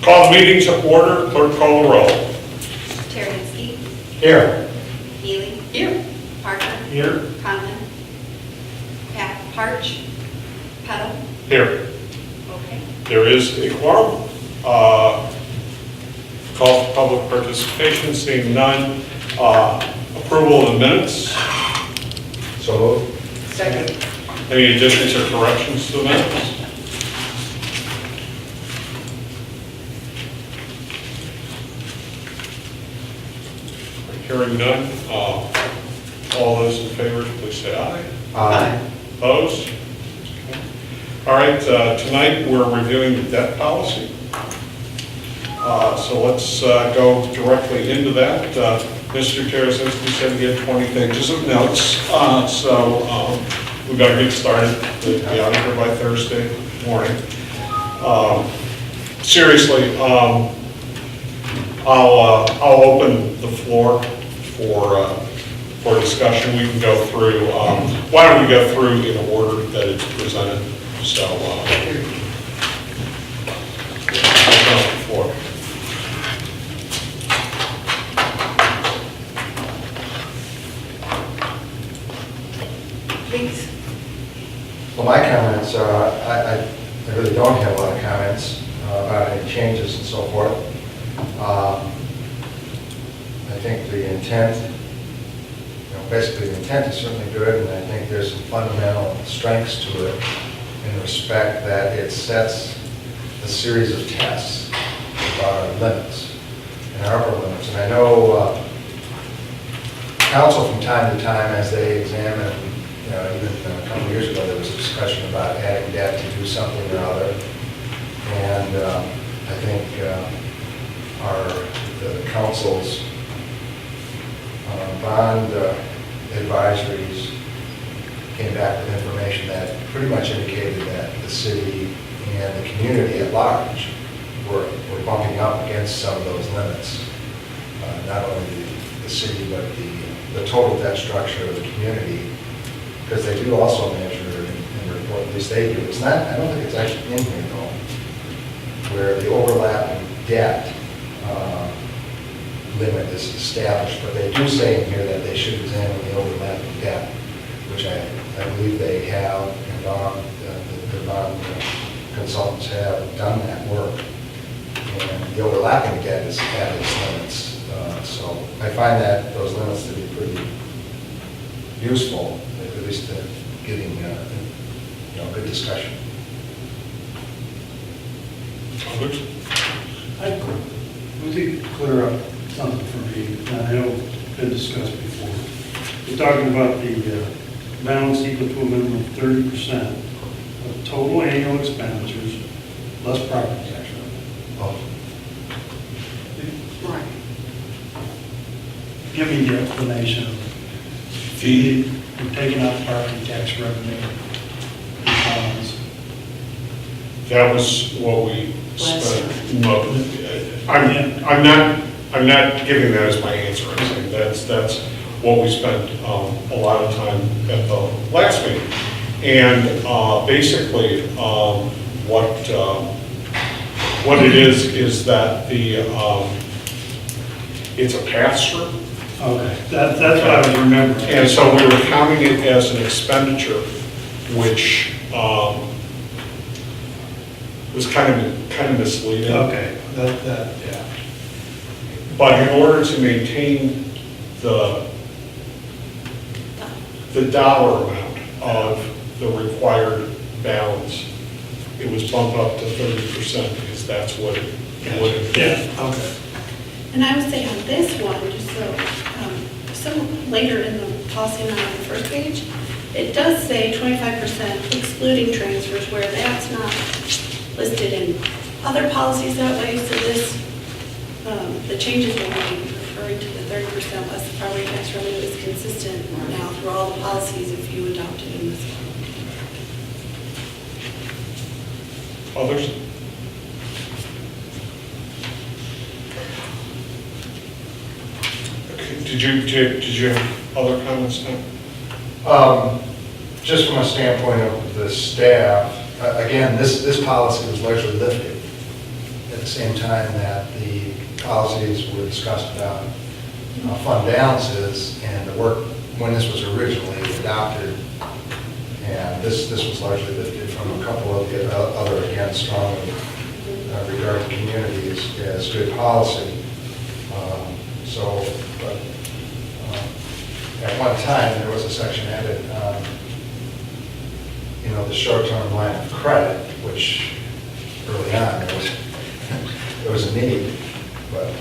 Call the meeting to order. Clerk, call the roll. Terensky. Here. Healy. Here. Parker. Here. Conlon. Parch. Petal. Here. Okay. There is a quorum. Call for public participation, seeing none. Approval of the minutes. So moved. Second. Any additions or corrections to the minutes? Hearing none. All those in favor, please say aye. Aye. Opposed? All right, tonight we're reviewing the debt policy. So let's go directly into that. Mr. Tarasinski said he had 20 pages of notes, so we better get started. We'll be out of here by Thursday morning. Seriously, I'll open the floor for discussion. We can go through. Why don't we go through in order that it's presented? So, open up the floor. Please. Well, my comments are, I really don't have a lot of comments about any changes and so forth. I think the intent, basically the intent is certainly good, and I think there's some fundamental strengths to it in respect that it sets a series of tests about our limits and our upper limits. And I know council from time to time, as they examine, even a couple of years ago, there was a discussion about adding debt to do something or other. And I think the council's bond advisories came back with information that pretty much indicated that the city and the community at large were bumping up against some of those limits. Not only the city, but the total debt structure of the community, because they do also measure and report, at least they do. It's not, I don't think it's actually in here though, where the overlapping debt limit is established, but they do say in here that they should examine the overlapping debt, which I believe they have, and the bond consultants have done that work. And the overlapping debt is at its limits. So I find that those limits to be pretty useful, at least getting good discussion. Others? I think clear up something for me, and I know it's been discussed before. We're talking about the balance equal to a minimum of 30% of total annual expenditures, less property tax revenue. Oh, Right. Give me the explanation of fee, we're taking out property tax revenue. Bonds. That was what we spent. I'm not giving that as my answer. I'm saying that's what we spent a lot of time at the last meeting. And basically, what it is that it's a pass-through. Okay, that's what I was remembering. And so we were counting it as an expenditure, which was kind of misleading. Okay, yeah. But in order to maintain the dollar amount of the required balance, it was bumped up to 30% because that's what it would have been. Yeah, okay. And I would say on this one, just so later in the policy amount on the first page, it does say 25% excluding transfers, where that's not listed in other policies that way. So this, the changes we're making, referring to the 30% less the property tax revenue, is consistent now through all the policies if you adopt it in this one. Others? Okay. Did you have other comments now? Just from a standpoint of the staff, again, this policy was largely lifted at the same time that the policies were discussed about fund balances and the work, when this was originally adopted, and this was largely lifted from a couple of the other, again, strongly regarded communities as good policy. So, but at one time, there was a section added, the short-term line of credit, which early on, there was a need, but,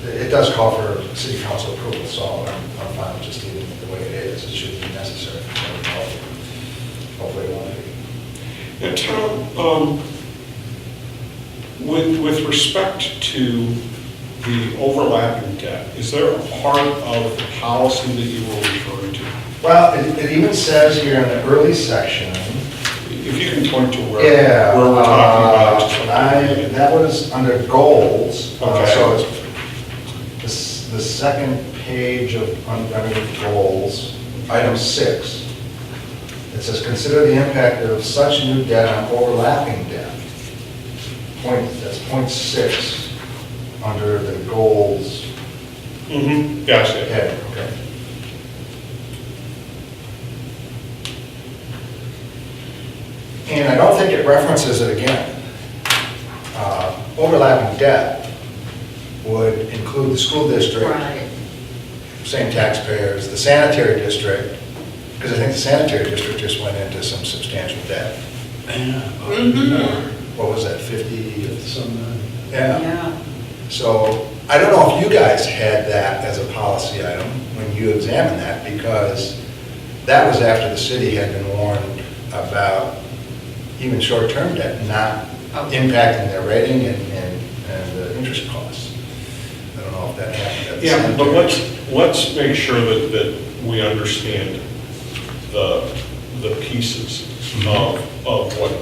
it does call for city council approval, so I'm fine with just leaving it the way it is. It shouldn't be necessary. Hopefully it won't be. Yeah, Tom, with respect to the overlapping debt, is there a part of the policy that you were referring to? Well, it even says here in the early section, If you can point to where we're talking about. that was under goals. Okay. So it's the second page of underneath goals, item 6. It says, consider the impact of such new debt on overlapping debt. That's point 6 under the goals. Mm-hmm, gotcha. Okay, okay. And I don't think it references it again. Overlapping debt would include the school district, Right. same taxpayers, the sanitary district, because I think the sanitary district just went into some substantial debt. What was that, 50? Yeah. Yeah. So I don't know if you guys had that as a policy item when you examined that, because that was after the city had been warned about even short-term debt not impacting their rating and the interest costs. I don't know if that happened at the Yeah, same but time. let's make sure that we understand the pieces of what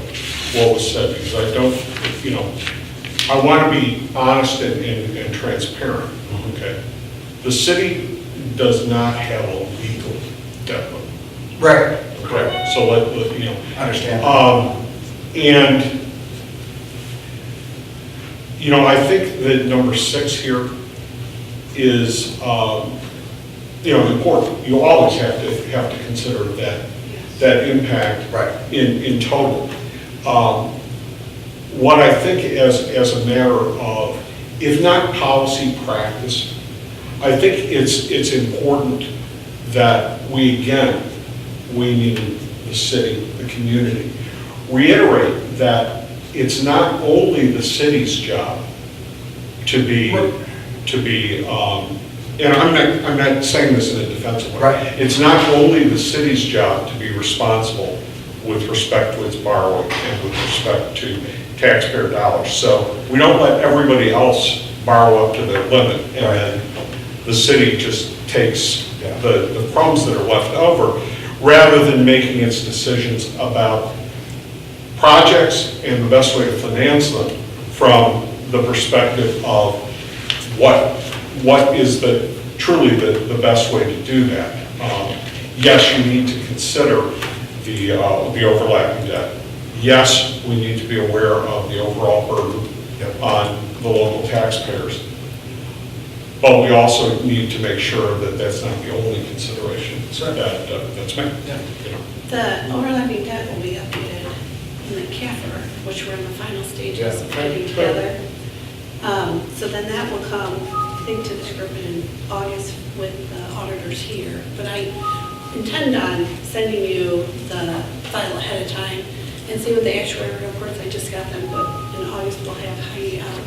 was said, because I don't, I want to be honest and transparent, okay? The city does not have a legal debt limit. Right. Okay, so Understand. And, I think that number 6 here is, important. You always have to consider that impact Right. in total. What I think as a matter of, if not policy practice, I think it's important that we meaning the city, the community, reiterate that it's not only the city's job to be, and I'm not saying this in a defensive way. Right. It's not only the city's job to be responsible with respect to its borrowing and with respect to taxpayer dollars. So we don't let everybody else borrow up to their limit, and then the city just takes the crumbs that are left over, rather than making its decisions about projects and the best way to finance them from the perspective of what is truly the best way to do that. Yes, you need to consider the overlapping debt. Yes, we need to be aware of the overall burden on the local taxpayers. But we also need to make sure that that's not the only consideration that's made. The overlapping debt will be updated in the CAFR, which we're in the final stages of putting together. So then that will come, I think, to this group in August with the auditors here. But I intend on sending you the file ahead of time and see what the actuarial reports, I just got them, but in August we'll have Heidi out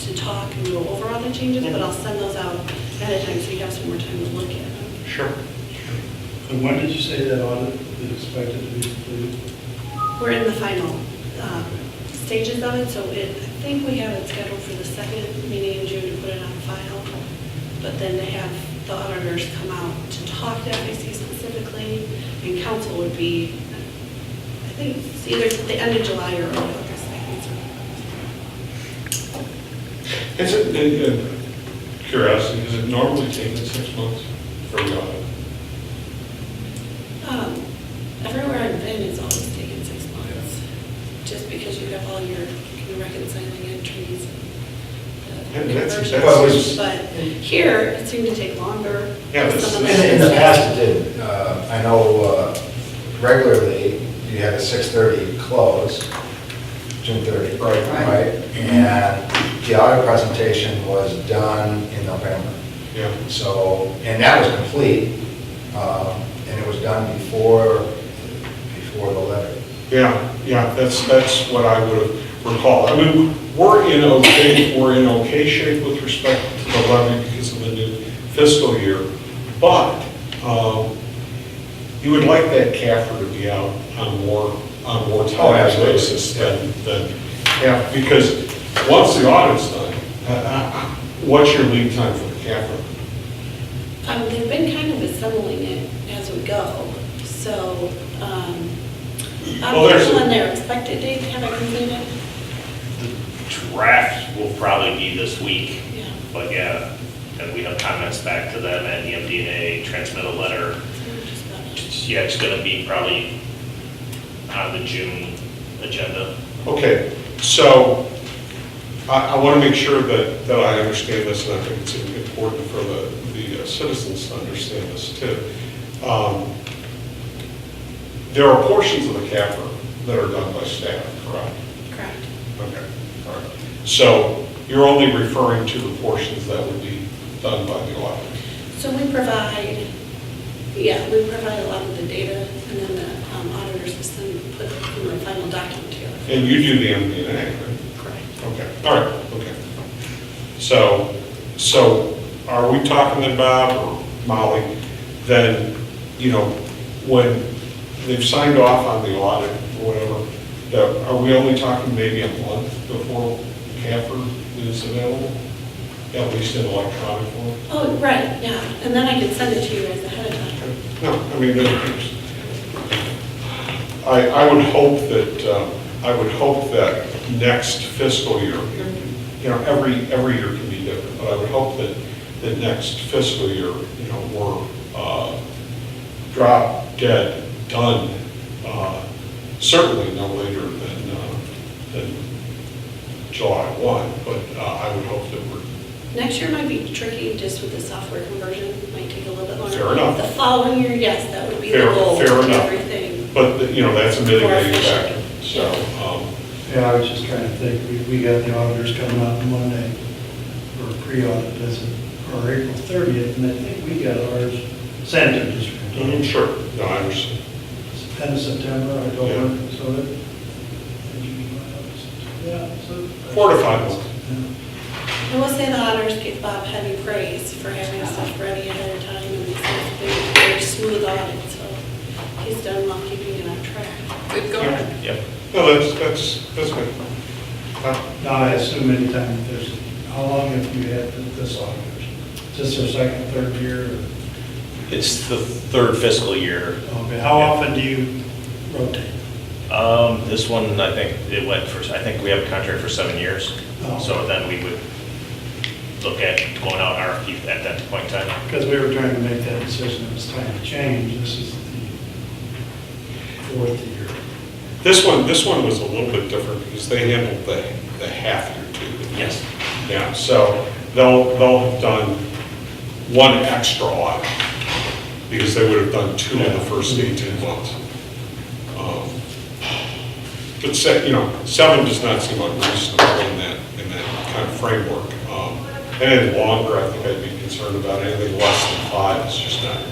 to talk and go over all the changes, but I'll send those out ahead of time so you have some more time to look at them. Sure. And when did you say that audit is expected to be completed? We're in the final stages of it, so I think we have it scheduled for the second meeting in June to put it on file. But then to have the auditors come out to talk to FAC specifically, and council would be, I think it's either the end of July or early August, I think so. Is it, curiosity, is it normally taken 6 months for the audit? Everywhere I've been, it's always taken 6 months, just because you have all your reconciling entries. And that's- conversions. But here, it seemed to take longer. Yeah, this- Some of In the that- past, it did. I know regularly, you had a 6:30 close, June 30. Right. Right? And the audit presentation was done in November. Yeah, So, and that was complete, and it was done before the levy. yeah, that's what I would have recalled. I mean, we're in okay shape with respect to the levy because of the new fiscal year, but you would like that CAFR to be out on more time absolutely. basis than, yeah, because once the audit's done, what's your lead time for the CAFR? They've been kind of assembling it as we go, so, Well, there's a- when their expected date to have it completed. Draft will probably be this week, Yeah. but yeah, and we have comments back to them and the MDNA, transmit a letter. So we're just about- Yeah, it's gonna be probably on the June agenda. Okay, so I want to make sure that I understand this, and I think it's important for the citizens to understand this too. There are portions of the CAFR that are done by staff, correct? Correct. Okay, all right. So you're only referring to the portions that would be done by the audit? So we provide a lot of the data, and then the auditors will send, put the final document together. And you do the MD&A, right? Correct. Okay, all right, okay. So are we talking then, Bob or Molly, then, when they've signed off on the audit or whatever, are we only talking maybe a month before CAFR is available? At least in electronic form? Oh, right, yeah, and then I can send it to you guys ahead of time. No, I mean, I would hope that next fiscal year, every year can be different, but I would hope that the next fiscal year, we're drop dead done, certainly no later than July 1, but I would hope that we're. Next year might be tricky just with the software conversion, it might take a little bit longer. Fair enough. The following year, yes, that would be the Fair- goal. fair of enough. Everything. But, that's a mitigating More factor, efficient. so, Yeah, I was just trying to think, we got the auditors coming out on Monday for a pre-audit visit, or April 30th, and I think we got ours sent to district. sure, no, I understand. End of September, October, so that. Yeah, so. 4 to 5 months. Yeah. I will say the auditors give Bob heavy praise for having stuff ready ahead of time, and it's been a very smooth audit, so he's done well keeping it on track. Good going. Yep. No, that's good. Now, I assume anytime there's, how long have you had this auditors? Is this their second, third year? or- It's the third fiscal year. Okay, how often do you rotate? This one, I think it went for, I think we have a contract for 7 years. Oh. So then we would look at going out RFP at that point in time. Because we were trying to make that decision, it was time to change, this is the fourth year. This one was a little bit different because they handled the half year too. Yes. Yeah, so they'll have done one extra audit because they would have done 2 in the first 18 months. But 7 does not seem unreasonable in that kind of framework. Anything longer, I think I'd be concerned about. Anything less than 5 is just not I've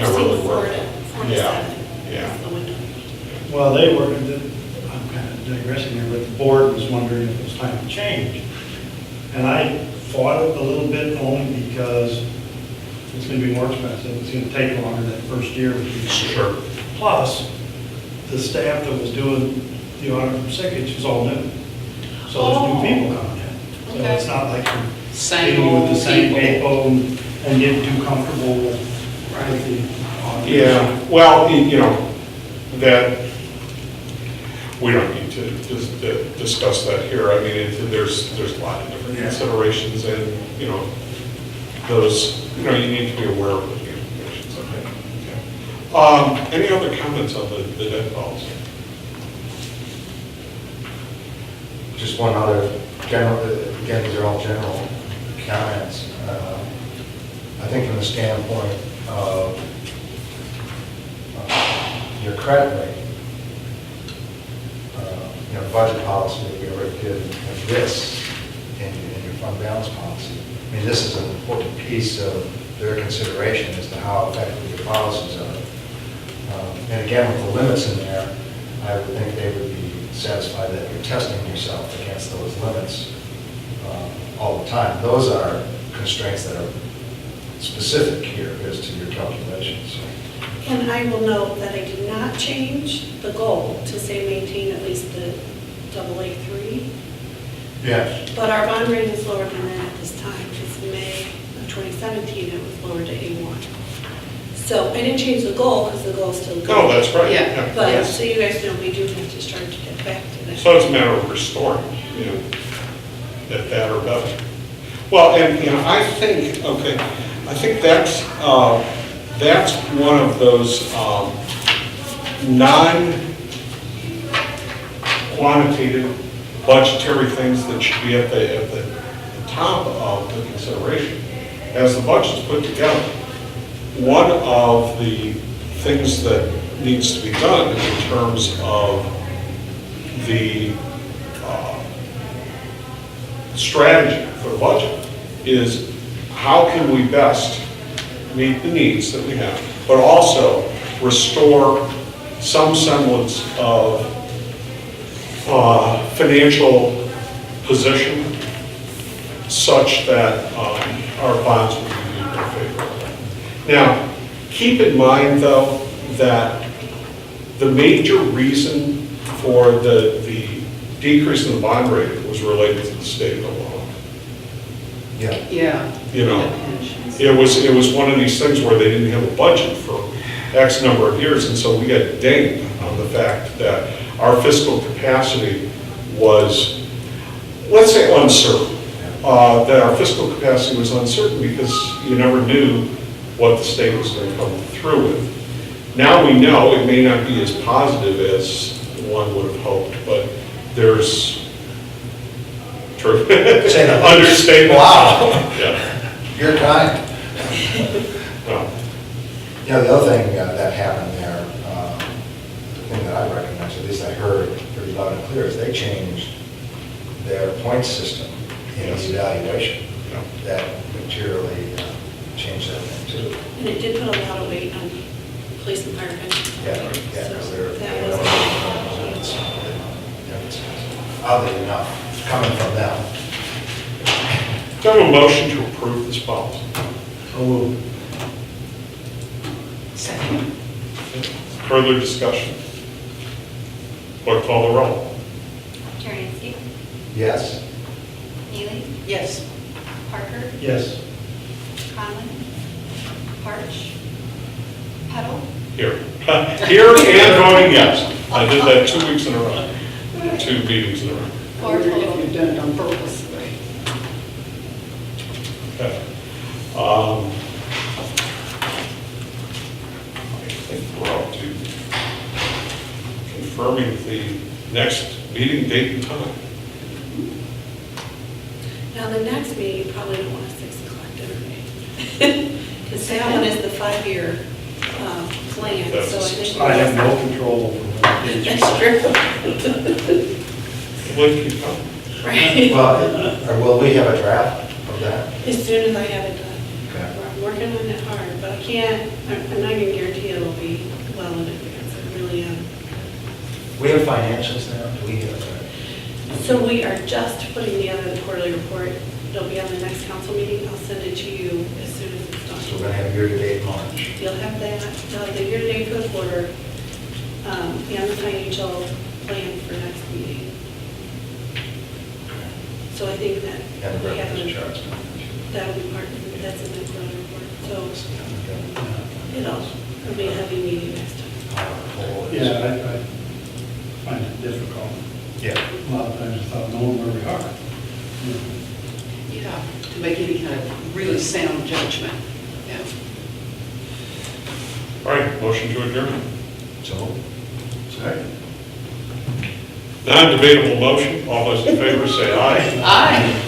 seen really 4 working. to Yeah, 7. yeah. Is the window. Well, they were, I'm kind of digressing here, but the board was wondering if it was time to change. And I fought it a little bit only because it's going to be more expensive, it's going to take longer that first year. Sure. Plus, the staff that was doing the audit from Sickage is all new. So there's new people coming in. So Okay. it's not like you're Same dealing with the old same people. people and getting too comfortable with the audit. Yeah, well, that, we don't need to discuss that here. I mean, there's a lot of different Yeah. considerations and, those, you need to be aware of the implications of that. Okay. Any other comments on the debt policy? Just one other general, again, these are all general comments. I think from the standpoint of your credit rating, budget policy that we already did, and this in your fund balance policy. I mean, this is an important piece of their consideration as to how effective your policies are. And again, with the limits in there, I would think they would be satisfied that you're testing yourself against those limits all the time. Those are constraints that are specific here as to your calculations. And I will note that I did not change the goal to say maintain at least the AA3, Yes. but our bond rating is lower than that at this time, because in May of 2017, it was lowered to A1. So I didn't change the goal, because the goal is still good. No, that's right. Yeah. But, so you guys know, we do have to start to get back to that. So it's a matter of restoring, that or better. Well, and, I think, okay, I think that's one of those non-quantitative budgetary things that should be at the top of the consideration. As the budget's put together, one of the things that needs to be done in terms of the strategy for the budget is how can we best meet the needs that we have, but also restore some semblance of financial position such that our bonds will be viewed in favor of it. Now, keep in mind, though, that the major reason for the decrease in the bond rating was related to the state of Illinois. Yeah. Yeah. It was one of these things where they didn't have a budget for X number of years, and so we got dinged on the fact that our fiscal capacity was, let's say, uncertain. That our fiscal capacity was uncertain because you never knew what the state was going to come through with. Now we know it may not be as positive as one would have hoped, but there's true Say that. understatement. Wow. Yeah. You're kind. Well, The other thing that happened there, the thing that I recognized, at least I heard pretty loud and clear, is they changed their point system in Yes. the evaluation. Yeah. That materially changed that thing too. And it did put a lot of weight on police and fire pension. Yeah, So because they're, that you was know, it's oddly enough, coming from them. do I have a motion to approve this policy? Second. Further discussion? Clerk, call the roll. Karinsky, Yes? Neely, Yes. Parker, Yes. Conlon, Parch, Petal, Here. Here and voting yes. I did that 2 weeks in a row. 2 meetings in a row. four If total. you've done it on purpose, right? Okay. I think we're up to confirming the next meeting date and time. Now, the next meeting, you probably don't want a 6 o'clock dinner date. Because that one is the 5-year plan, so I think. I have no control over that. That's true. When can you come? Right. Well, or will we have a draft of that? As soon as I have it done. Okay. I'm working on it hard, but I can't, I'm not going to guarantee it'll be well in advance. I really am. We have financials now, do we have? So we are just putting together the quarterly report. It'll be on the next council meeting. I'll send it to you as soon as it's So we're done. going to have year-to-date March. You'll have that, the year-to-date for the quarter, and the financial plan for next meeting. So I think that And the we have, reference charts. that'll be part, that's in the quarterly report. So it'll be a heavy meeting next time. Yeah, I find it difficult. Yeah. A lot of times I thought, knowing where we are. Yeah, to make any kind of really sound judgment. Yeah. All right, motion to adjourn. So, sorry. Non-debatable motion, all those in favor say aye. Aye.